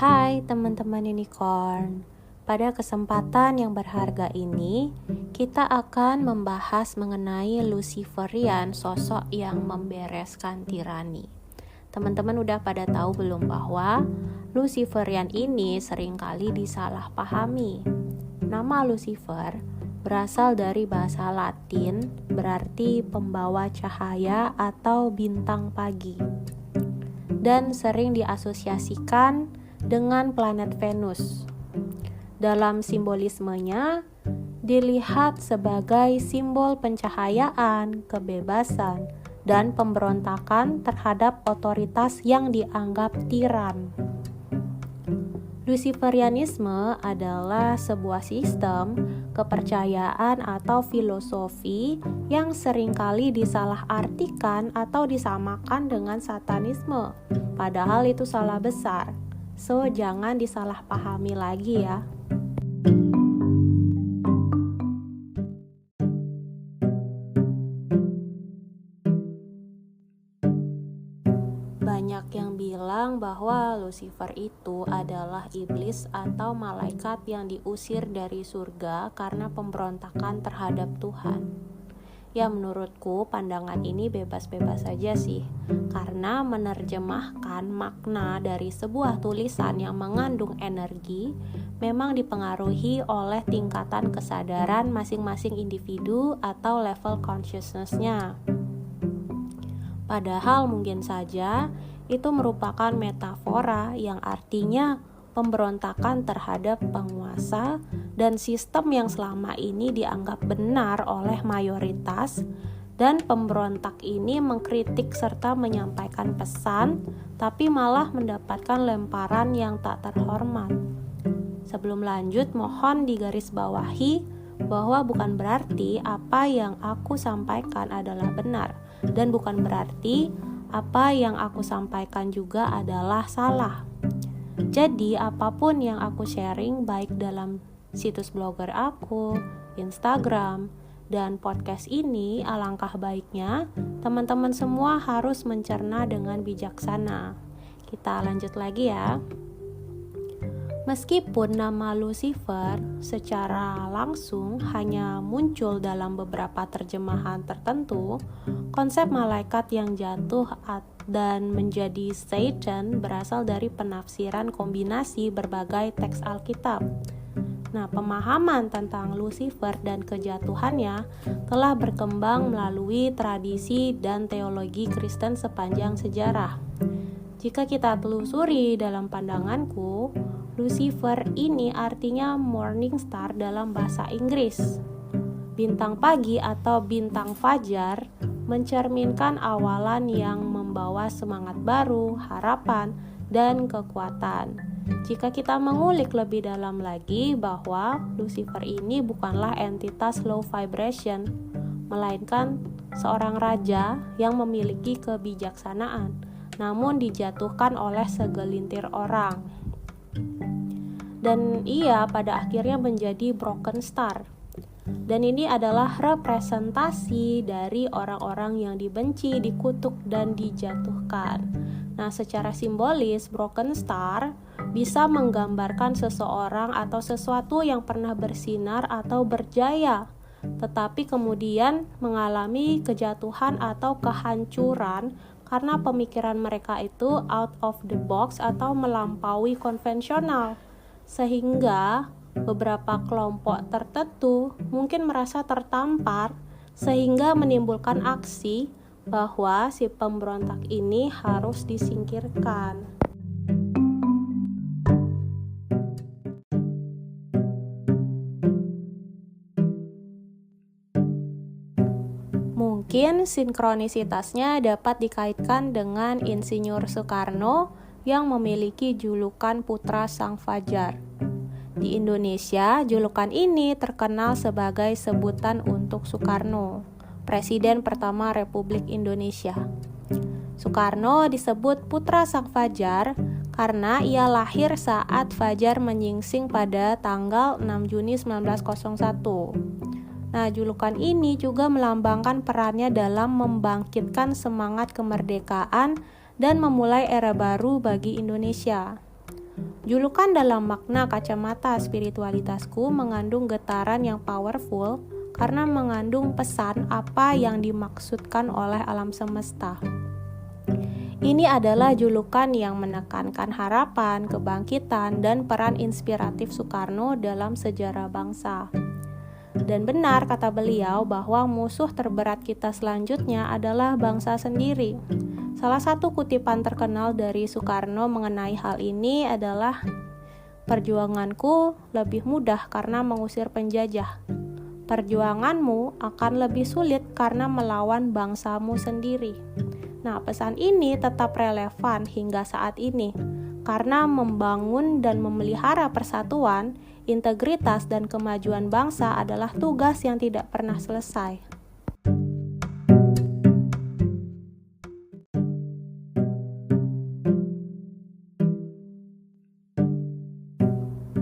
Hai teman-teman unicorn, pada kesempatan yang berharga ini kita akan membahas mengenai Luciferian, sosok yang membereskan tirani. Teman-teman udah pada tahu belum bahwa Luciferian ini seringkali disalahpahami. Nama Lucifer berasal dari bahasa Latin, berarti pembawa cahaya atau bintang pagi, dan sering diasosiasikan dengan planet Venus. Dalam simbolismenya, dilihat sebagai simbol pencahayaan, kebebasan, dan pemberontakan terhadap otoritas yang dianggap tiran. Luciferianisme adalah sebuah sistem kepercayaan atau filosofi yang seringkali disalahartikan atau disamakan dengan satanisme. Padahal itu salah besar. So, jangan disalahpahami lagi ya. Banyak yang bilang bahwa Lucifer itu adalah iblis atau malaikat yang diusir dari surga karena pemberontakan terhadap Tuhan. Ya, menurutku pandangan ini bebas-bebas saja sih, karena menerjemahkan makna dari sebuah tulisan yang mengandung energi memang dipengaruhi oleh tingkatan kesadaran masing-masing individu atau level consciousness-nya. Padahal mungkin saja itu merupakan metafora yang artinya pemberontakan terhadap penguasa dan sistem yang selama ini dianggap benar oleh mayoritas, dan pemberontak ini mengkritik serta menyampaikan pesan tapi malah mendapatkan lemparan yang tak terhormat. Sebelum lanjut, mohon digarisbawahi bahwa bukan berarti apa yang aku sampaikan adalah benar, dan bukan berarti apa yang aku sampaikan juga adalah salah. Jadi apapun yang aku sharing baik dalam situs blogger aku, Instagram, dan podcast ini, alangkah baiknya teman-teman semua harus mencerna dengan bijaksana. Kita lanjut lagi ya. Meskipun nama Lucifer secara langsung hanya muncul dalam beberapa terjemahan tertentu, konsep malaikat yang jatuh dan menjadi Satan berasal dari penafsiran kombinasi berbagai teks Alkitab. Nah, pemahaman tentang Lucifer dan kejatuhannya telah berkembang melalui tradisi dan teologi Kristen sepanjang sejarah. Jika kita telusuri dalam pandanganku, Lucifer ini artinya morning star dalam bahasa Inggris. Bintang pagi atau bintang fajar mencerminkan awalan yang membawa semangat baru, harapan, dan kekuatan. Jika kita mengulik lebih dalam lagi bahwa Lucifer ini bukanlah entitas low vibration, melainkan seorang raja yang memiliki kebijaksanaan, namun dijatuhkan oleh segelintir orang. Dan ia pada akhirnya menjadi broken star. Dan ini adalah representasi dari orang-orang yang dibenci, dikutuk, dan dijatuhkan. Nah, secara simbolis, broken star bisa menggambarkan seseorang atau sesuatu yang pernah bersinar atau berjaya, tetapi kemudian mengalami kejatuhan atau kehancuran karena pemikiran mereka itu out of the box atau melampaui konvensional, sehingga beberapa kelompok tertentu mungkin merasa tertampar sehingga menimbulkan aksi bahwa si pemberontak ini harus disingkirkan. Mungkin sinkronisitasnya dapat dikaitkan dengan Insinyur Soekarno yang memiliki julukan Putra Sang Fajar. Di Indonesia, julukan ini terkenal sebagai sebutan untuk Soekarno, Presiden pertama Republik Indonesia. Soekarno disebut Putra Sang Fajar karena ia lahir saat fajar menyingsing pada tanggal 6 Juni 1901. Nah, julukan ini juga melambangkan perannya dalam membangkitkan semangat kemerdekaan dan memulai era baru bagi Indonesia. Julukan dalam makna kacamata spiritualitasku mengandung getaran yang powerful karena mengandung pesan apa yang dimaksudkan oleh alam semesta. Ini adalah julukan yang menekankan harapan, kebangkitan, dan peran inspiratif Soekarno dalam sejarah bangsa. Dan benar kata beliau bahwa musuh terberat kita selanjutnya adalah bangsa sendiri. Salah satu kutipan terkenal dari Soekarno mengenai hal ini adalah, "Perjuanganku lebih mudah karena mengusir penjajah. Perjuanganmu akan lebih sulit karena melawan bangsamu sendiri." Nah, pesan ini tetap relevan hingga saat ini karena membangun dan memelihara persatuan, integritas, dan kemajuan bangsa adalah tugas yang tidak pernah selesai.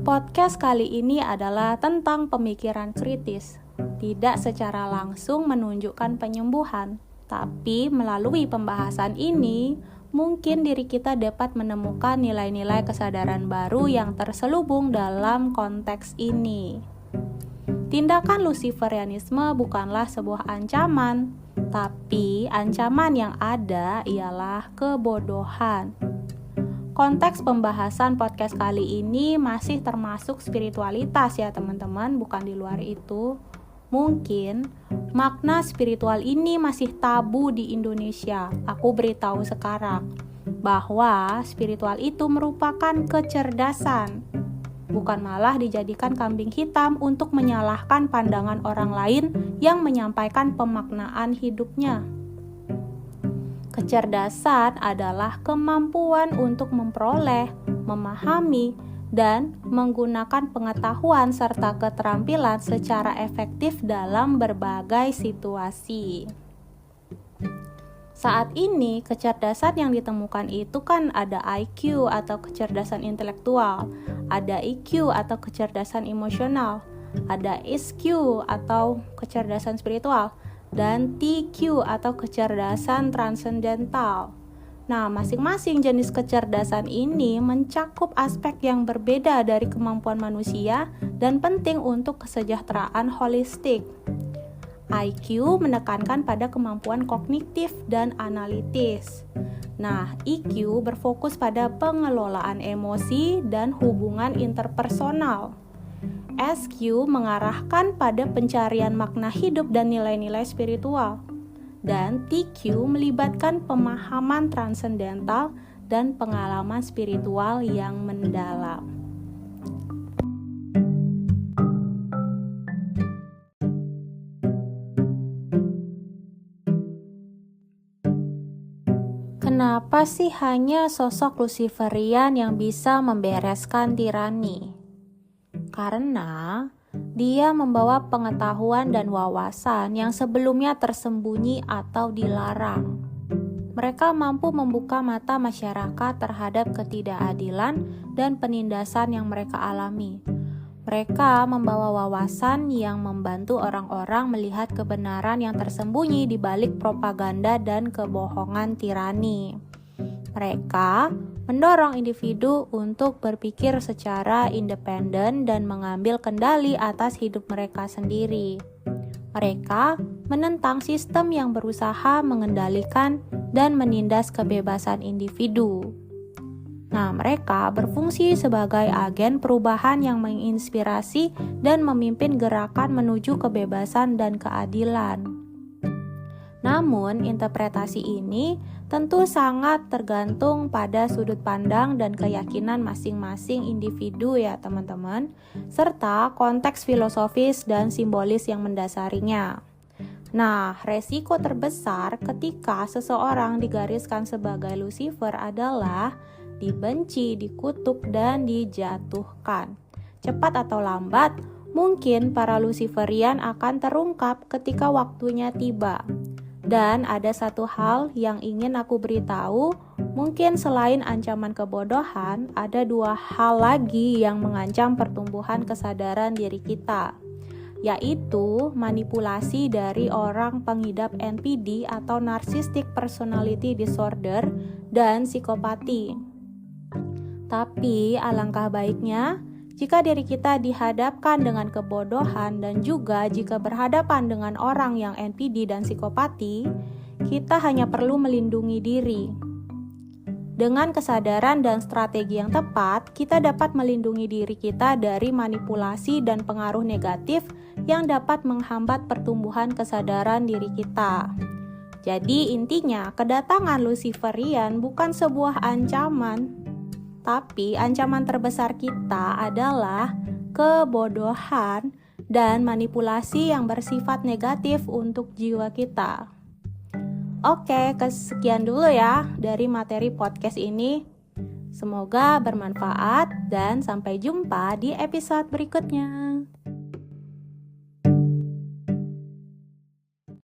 Podcast kali ini adalah tentang pemikiran kritis, tidak secara langsung menunjukkan penyembuhan, tapi melalui pembahasan ini, mungkin diri kita dapat menemukan nilai-nilai kesadaran baru yang terselubung dalam konteks ini. Tindakan Luciferianisme bukanlah sebuah ancaman, tapi ancaman yang ada ialah kebodohan. Konteks pembahasan podcast kali ini masih termasuk spiritualitas ya teman-teman, bukan di luar itu. Mungkin makna spiritual ini masih tabu di Indonesia. Aku beritahu sekarang bahwa spiritual itu merupakan kecerdasan, bukan malah dijadikan kambing hitam untuk menyalahkan pandangan orang lain yang menyampaikan pemaknaan hidupnya. Kecerdasan adalah kemampuan untuk memperoleh, memahami, dan menggunakan pengetahuan serta keterampilan secara efektif dalam berbagai situasi. Saat ini, kecerdasan yang ditemukan itu kan ada IQ atau kecerdasan intelektual, ada EQ atau kecerdasan emosional, ada SQ atau kecerdasan spiritual, dan TQ atau kecerdasan transendental. Nah, masing-masing jenis kecerdasan ini mencakup aspek yang berbeda dari kemampuan manusia dan penting untuk kesejahteraan holistik. IQ menekankan pada kemampuan kognitif dan analitis. Nah, EQ berfokus pada pengelolaan emosi dan hubungan interpersonal. SQ mengarahkan pada pencarian makna hidup dan nilai-nilai spiritual. Dan TQ melibatkan pemahaman transendental dan pengalaman spiritual yang mendalam. Kenapa sih hanya sosok Luciferian yang bisa membereskan tirani? Karena dia membawa pengetahuan dan wawasan yang sebelumnya tersembunyi atau dilarang. Mereka mampu membuka mata masyarakat terhadap ketidakadilan dan penindasan yang mereka alami. Mereka membawa wawasan yang membantu orang-orang melihat kebenaran yang tersembunyi di balik propaganda dan kebohongan tirani. Mereka mendorong individu untuk berpikir secara independen dan mengambil kendali atas hidup mereka sendiri. Mereka menentang sistem yang berusaha mengendalikan dan menindas kebebasan individu. Nah, mereka berfungsi sebagai agen perubahan yang menginspirasi dan memimpin gerakan menuju kebebasan dan keadilan. Namun, interpretasi ini tentu sangat tergantung pada sudut pandang dan keyakinan masing-masing individu ya teman-teman, serta konteks filosofis dan simbolis yang mendasarinya. Nah, resiko terbesar ketika seseorang digariskan sebagai Lucifer adalah dibenci, dikutuk, dan dijatuhkan. Cepat atau lambat, mungkin para Luciferian akan terungkap ketika waktunya tiba. Dan ada satu hal yang ingin aku beritahu, mungkin selain ancaman kebodohan, ada dua hal lagi yang mengancam pertumbuhan kesadaran diri kita, yaitu manipulasi dari orang pengidap NPD atau Narcissistic Personality Disorder dan psikopati. Tapi alangkah baiknya jika diri kita dihadapkan dengan kebodohan dan juga jika berhadapan dengan orang yang NPD dan psikopati, kita hanya perlu melindungi diri. Dengan kesadaran dan strategi yang tepat, kita dapat melindungi diri kita dari manipulasi dan pengaruh negatif yang dapat menghambat pertumbuhan kesadaran diri kita. Jadi intinya, kedatangan Luciferian bukan sebuah ancaman, tapi ancaman terbesar kita adalah kebodohan dan manipulasi yang bersifat negatif untuk jiwa kita. Oke, sekian dulu ya dari materi podcast ini. Semoga bermanfaat dan sampai jumpa di episode berikutnya.